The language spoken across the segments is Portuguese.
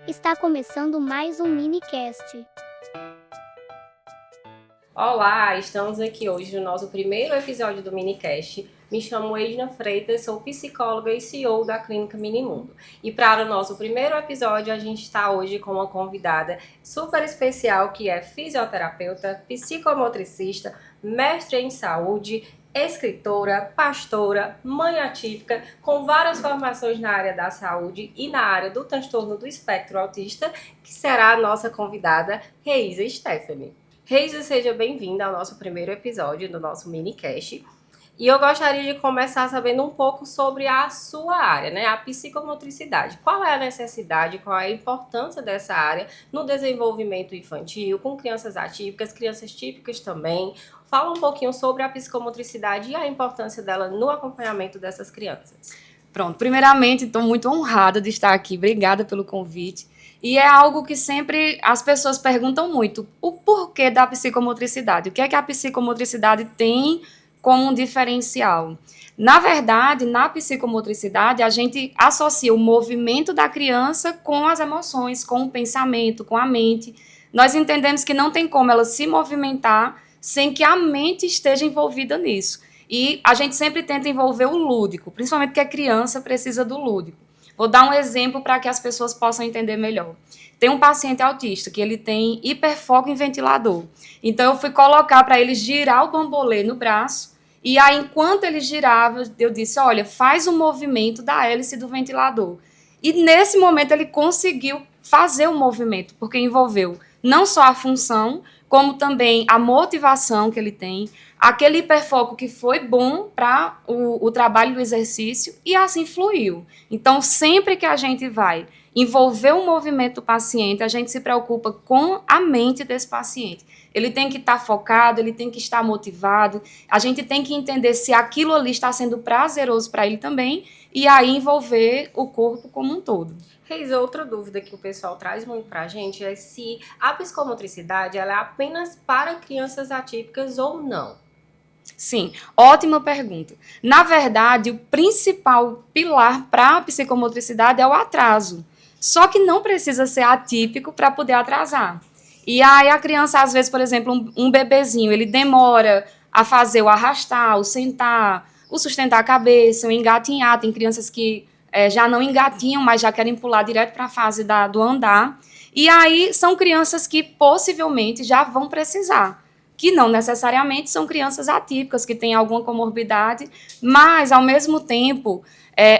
Está começando mais um minicast. Olá, estamos aqui hoje no nosso primeiro episódio do minicast. Me chamo Edna Freitas, sou psicóloga e CEO da Clínica Minimundo. E para o nosso primeiro episódio, a gente está hoje com uma convidada super especial que é fisioterapeuta, psicomotricista, mestre em saúde, escritora, pastora, mãe atípica, com várias formações na área da saúde e na área do transtorno do espectro autista, que será a nossa convidada, Reisa Stephanie. Reisa, seja bem-vinda ao nosso primeiro episódio do nosso minicast. E eu gostaria de começar sabendo um pouco sobre a sua área, né? A psicomotricidade. Qual é a necessidade, qual é a importância dessa área no desenvolvimento infantil, com crianças atípicas, crianças típicas também? Fala um pouquinho sobre a psicomotricidade e a importância dela no acompanhamento dessas crianças. Pronto, primeiramente, estou muito honrada de estar aqui. Obrigada pelo convite. E é algo que sempre as pessoas perguntam muito, o porquê da psicomotricidade? O que é que a psicomotricidade tem como um diferencial? Na verdade, na psicomotricidade, a gente associa o movimento da criança com as emoções, com o pensamento, com a mente. Nós entendemos que não tem como ela se movimentar sem que a mente esteja envolvida nisso. E a gente sempre tenta envolver o lúdico, principalmente porque a criança precisa do lúdico. Vou dar um exemplo para que as pessoas possam entender melhor. Tem um paciente autista que ele tem hiperfoco em ventilador. Então, eu fui colocar para ele girar o bambolê no braço. E aí, enquanto ele girava, eu disse, olha, faz o movimento da hélice do ventilador. E nesse momento ele conseguiu fazer o movimento, porque envolveu não só a função, como também a motivação que ele tem, aquele hiperfoco que foi bom para o trabalho do exercício e assim fluiu. Então, sempre que a gente vai envolver o movimento do paciente, a gente se preocupa com a mente desse paciente. Ele tem que estar focado, ele tem que estar motivado, a gente tem que entender se aquilo ali está sendo prazeroso para ele também e aí envolver o corpo como um todo. Reis, outra dúvida que o pessoal traz muito pra gente é se a psicomotricidade ela é apenas para crianças atípicas ou não. Sim, ótima pergunta. Na verdade, o principal pilar para a psicomotricidade é o atraso. Só que não precisa ser atípico para poder atrasar. E aí a criança, às vezes, por exemplo, um bebezinho, ele demora a fazer o arrastar, o sentar, o sustentar a cabeça, o engatinhar. Tem crianças que já não engatinham, mas já querem pular direto para a fase do andar. E aí são crianças que possivelmente já vão precisar, que não necessariamente são crianças atípicas, que têm alguma comorbidade, mas, ao mesmo tempo,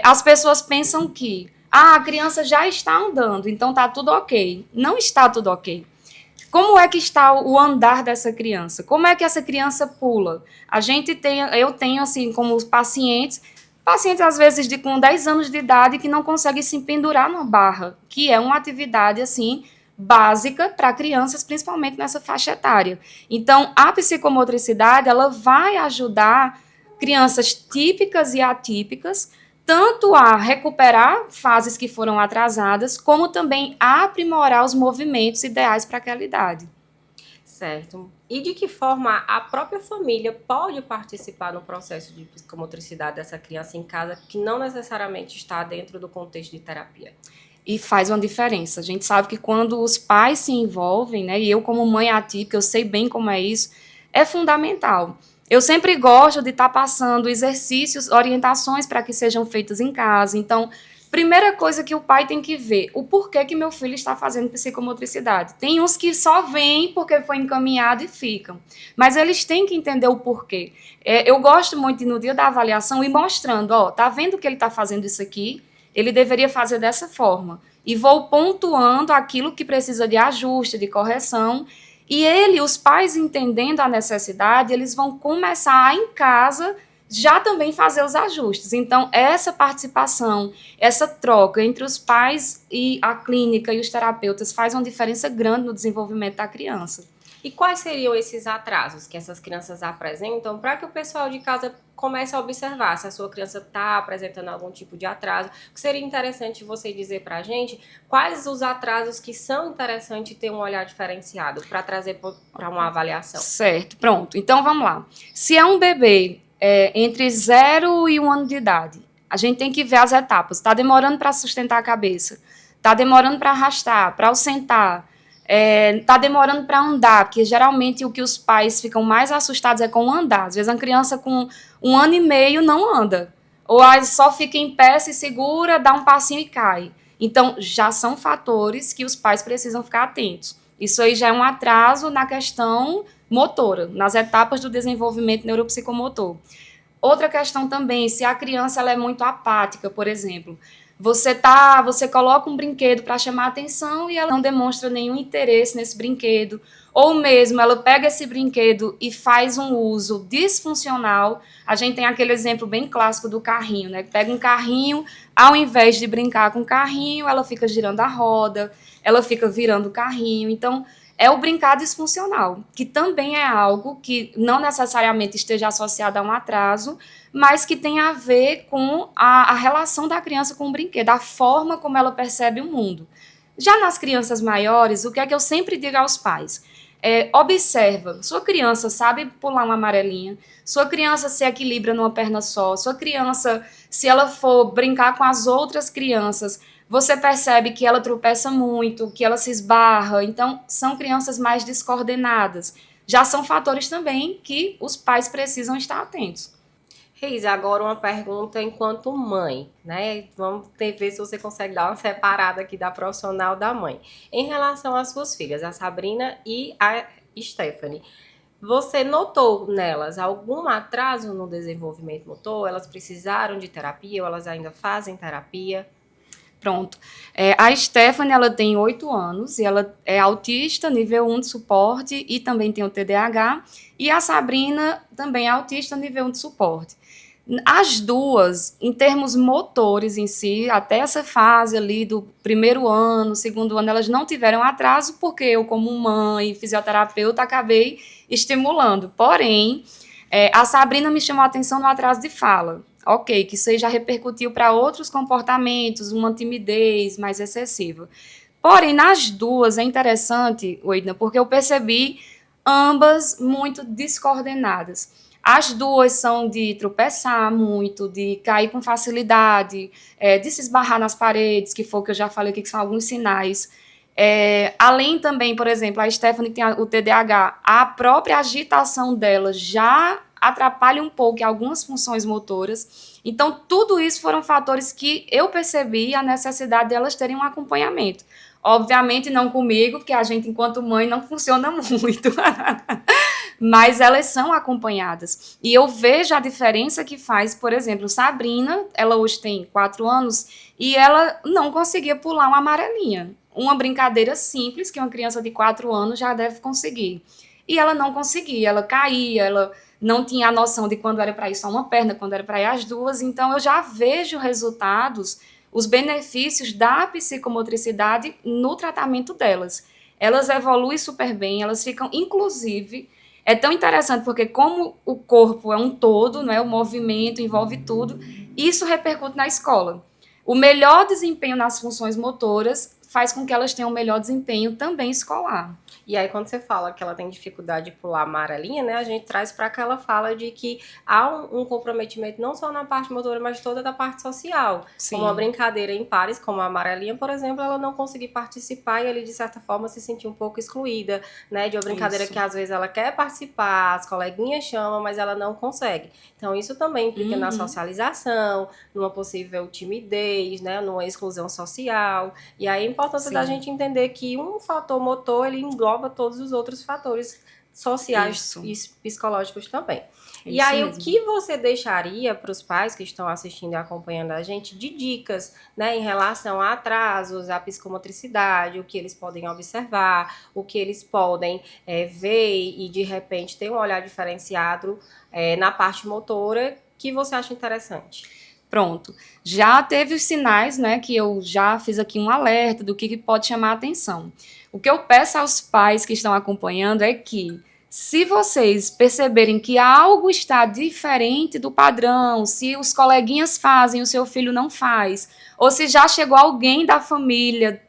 as pessoas pensam que a criança já está andando, então está tudo ok. Não está tudo ok. Como é que está o andar dessa criança? Como é que essa criança pula? Eu tenho, assim, como os pacientes às vezes com 10 anos de idade que não conseguem se pendurar numa barra, que é uma atividade, assim, básica para crianças, principalmente nessa faixa etária. Então, a psicomotricidade, ela vai ajudar crianças típicas e atípicas, tanto a recuperar fases que foram atrasadas, como também a aprimorar os movimentos ideais para aquela idade. Certo. E de que forma a própria família pode participar no processo de psicomotricidade dessa criança em casa, que não necessariamente está dentro do contexto de terapia? E faz uma diferença. A gente sabe que quando os pais se envolvem, né, e eu como mãe atípica, eu sei bem como é isso, é fundamental. Eu sempre gosto de estar passando exercícios, orientações para que sejam feitos em casa. Então, primeira coisa que o pai tem que ver, o porquê que meu filho está fazendo psicomotricidade. Tem uns que só vêm porque foi encaminhado e ficam, mas eles têm que entender o porquê. Eu gosto muito de, no dia da avaliação, ir mostrando, ó, tá vendo que ele está fazendo isso aqui? Ele deveria fazer dessa forma. E vou pontuando aquilo que precisa de ajuste, de correção. E os pais entendendo a necessidade, eles vão começar em casa já também fazer os ajustes. Então, essa participação, essa troca entre os pais e a clínica e os terapeutas faz uma diferença grande no desenvolvimento da criança. E quais seriam esses atrasos que essas crianças apresentam para que o pessoal de casa comece a observar se a sua criança está apresentando algum tipo de atraso? O que seria interessante você dizer para a gente quais os atrasos que são interessantes ter um olhar diferenciado para trazer para uma avaliação? Certo, pronto. Então, vamos lá. Se é um bebê entre 0 e 1 ano de idade, a gente tem que ver as etapas. Está demorando para sustentar a cabeça, tá demorando para arrastar, para sentar, tá demorando para andar, porque geralmente o que os pais ficam mais assustados é com o andar. Às vezes uma criança com 1 ano e meio não anda, ou só fica em pé, se segura, dá um passinho e cai. Então, já são fatores que os pais precisam ficar atentos. Isso aí já é um atraso na questão motora, nas etapas do desenvolvimento neuropsicomotor. Outra questão também, se a criança ela é muito apática, por exemplo, você coloca um brinquedo para chamar a atenção e ela não demonstra nenhum interesse nesse brinquedo, ou mesmo ela pega esse brinquedo e faz um uso disfuncional. A gente tem aquele exemplo bem clássico do carrinho, né? Pega um carrinho, ao invés de brincar com o carrinho, ela fica girando a roda, ela fica virando o carrinho. Então, é o brincar disfuncional, que também é algo que não necessariamente esteja associado a um atraso, mas que tem a ver com a relação da criança com o brinquedo, a forma como ela percebe o mundo. Já nas crianças maiores, o que é que eu sempre digo aos pais? Observa, sua criança sabe pular uma amarelinha, sua criança se equilibra numa perna só, sua criança, se ela for brincar com as outras crianças, você percebe que ela tropeça muito, que ela se esbarra. Então, são crianças mais descoordenadas. Já são fatores também que os pais precisam estar atentos. Reis, agora uma pergunta enquanto mãe, né? Vamos ver se você consegue dar uma separada aqui da profissional da mãe. Em relação às suas filhas, a Sabrina e a Stephanie, você notou nelas algum atraso no desenvolvimento motor? Elas precisaram de terapia ou elas ainda fazem terapia? Pronto. A Stephanie, ela tem 8 anos e ela é autista, nível 1 de suporte e também tem o TDAH. E a Sabrina também é autista, nível 1 de suporte. As duas, em termos motores em si, até essa fase ali do primeiro ano, segundo ano, elas não tiveram atraso, porque eu, como mãe, fisioterapeuta, acabei estimulando. Porém, a Sabrina me chamou a atenção no atraso de fala. Ok, que isso aí já repercutiu para outros comportamentos, uma timidez mais excessiva. Porém, nas duas é interessante, Weidna, porque eu percebi ambas muito descoordenadas. As duas são de tropeçar muito, de cair com facilidade, de se esbarrar nas paredes, que foi o que eu já falei aqui, que são alguns sinais. Além também, por exemplo, a Stephanie tem o TDAH, a própria agitação dela já atrapalha um pouco em algumas funções motoras. Então, tudo isso foram fatores que eu percebi a necessidade delas terem um acompanhamento. Obviamente, não comigo, porque a gente, enquanto mãe, não funciona muito. Mas elas são acompanhadas. E eu vejo a diferença que faz, por exemplo, Sabrina, ela hoje tem 4 anos, e ela não conseguia pular uma amarelinha. Uma brincadeira simples, que uma criança de 4 anos já deve conseguir. E ela não conseguia, ela caía, ela não tinha a noção de quando era para ir só uma perna, quando era para ir as duas. Então, eu já vejo resultados, os benefícios da psicomotricidade no tratamento delas. Elas evoluem super bem, elas ficam, inclusive, é tão interessante porque como o corpo é um todo, né, o movimento envolve tudo, isso repercute na escola. O melhor desempenho nas funções motoras faz com que elas tenham um melhor desempenho também escolar. E aí, quando você fala que ela tem dificuldade de pular a amarelinha, né, a gente traz para aquela fala de que há um comprometimento não só na parte motora, mas toda da parte social. Sim. Como uma brincadeira em pares, como a amarelinha, por exemplo, ela não conseguir participar e ele, de certa forma, se sentir um pouco excluída, né, de uma brincadeira que às vezes ela quer participar, as coleguinhas chamam, mas ela não consegue. Então, isso também implica na socialização, numa possível timidez, né, numa exclusão social. E aí, a importância da gente entender que um fator motor, ele engloba todos os outros fatores sociais e psicológicos também. E aí, mesmo. O que você deixaria para os pais que estão assistindo e acompanhando a gente de dicas, né, em relação a atrasos, a psicomotricidade, o que eles podem observar, o que eles podem ver e, de repente, ter um olhar diferenciado na parte motora que você acha interessante? Pronto. Já teve os sinais, né, que eu já fiz aqui um alerta do que pode chamar a atenção. O que eu peço aos pais que estão acompanhando é que, se vocês perceberem que algo está diferente do padrão, se os coleguinhas fazem, o seu filho não faz, ou se já chegou alguém da família,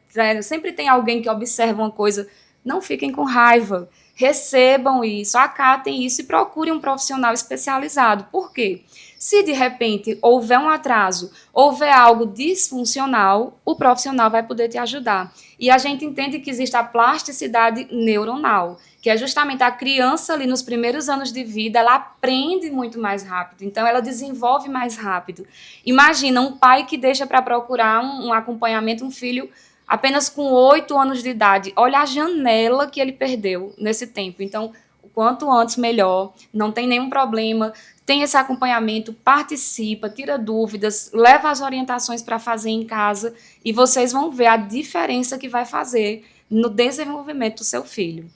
sempre tem alguém que observa uma coisa, não fiquem com raiva, recebam isso, acatem isso e procurem um profissional especializado. Por quê? Se de repente houver um atraso, houver algo disfuncional, o profissional vai poder te ajudar. E a gente entende que existe a plasticidade neuronal, que é justamente a criança ali nos primeiros anos de vida, ela aprende muito mais rápido, então ela desenvolve mais rápido. Imagina um pai que deixa para procurar um acompanhamento, um filho apenas com 8 anos de idade. Olha a janela que ele perdeu nesse tempo. Então, o quanto antes, melhor. Não tem nenhum problema. Tem esse acompanhamento, participa, tira dúvidas, leva as orientações para fazer em casa e vocês vão ver a diferença que vai fazer no desenvolvimento do seu filho.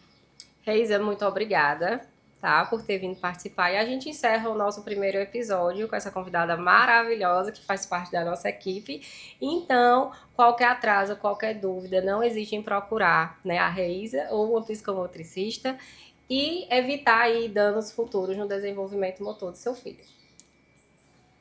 Reisa, muito obrigada, tá, por ter vindo participar. E a gente encerra o nosso primeiro episódio com essa convidada maravilhosa que faz parte da nossa equipe. Então, qualquer atraso, qualquer dúvida, não hesite em procurar, né, a Reisa ou uma psicomotricista e evitar aí danos futuros no desenvolvimento motor do seu filho.